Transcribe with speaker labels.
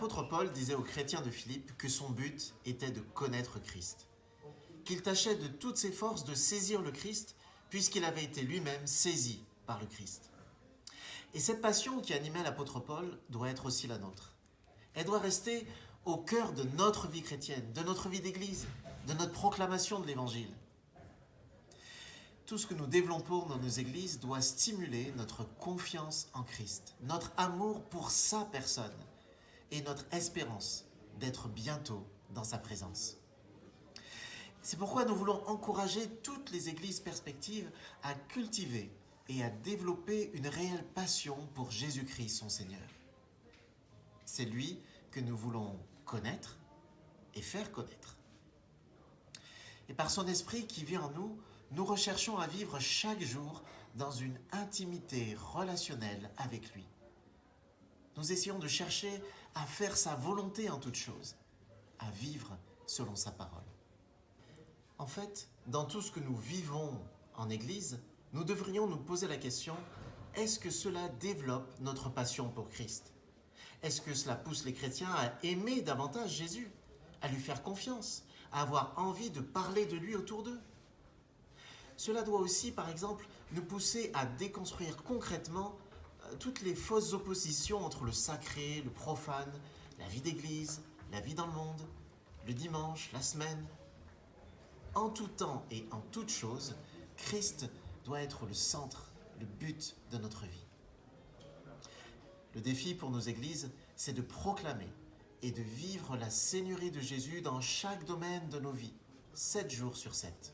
Speaker 1: L'apôtre Paul disait aux chrétiens de Philippe que son but était de connaître Christ, qu'il tâchait de toutes ses forces de saisir le Christ, puisqu'il avait été lui-même saisi par le Christ. Et cette passion qui animait l'apôtre Paul doit être aussi la nôtre. Elle doit rester au cœur de notre vie chrétienne, de notre vie d'église, de notre proclamation de l'Évangile. Tout ce que nous développons dans nos églises doit stimuler notre confiance en Christ, notre amour pour sa personne et notre espérance d'être bientôt dans sa présence. C'est pourquoi nous voulons encourager toutes les églises perspectives à cultiver et à développer une réelle passion pour Jésus-Christ, son Seigneur. C'est lui que nous voulons connaître et faire connaître. Et par son esprit qui vit en nous, nous recherchons à vivre chaque jour dans une intimité relationnelle avec lui. Nous essayons de chercher à faire sa volonté en toutes choses, à vivre selon sa parole. En fait, dans tout ce que nous vivons en Église, nous devrions nous poser la question, est-ce que cela développe notre passion pour Christ ? Est-ce que cela pousse les chrétiens à aimer davantage Jésus, à lui faire confiance, à avoir envie de parler de lui autour d'eux ? Cela doit aussi, par exemple, nous pousser à déconstruire concrètement toutes les fausses oppositions entre le sacré, le profane, la vie d'église, la vie dans le monde, le dimanche, la semaine. En tout temps et en toute chose, Christ doit être le centre, le but de notre vie. Le défi pour nos églises, c'est de proclamer et de vivre la Seigneurie de Jésus dans chaque domaine de nos vies, 7 jours sur 7.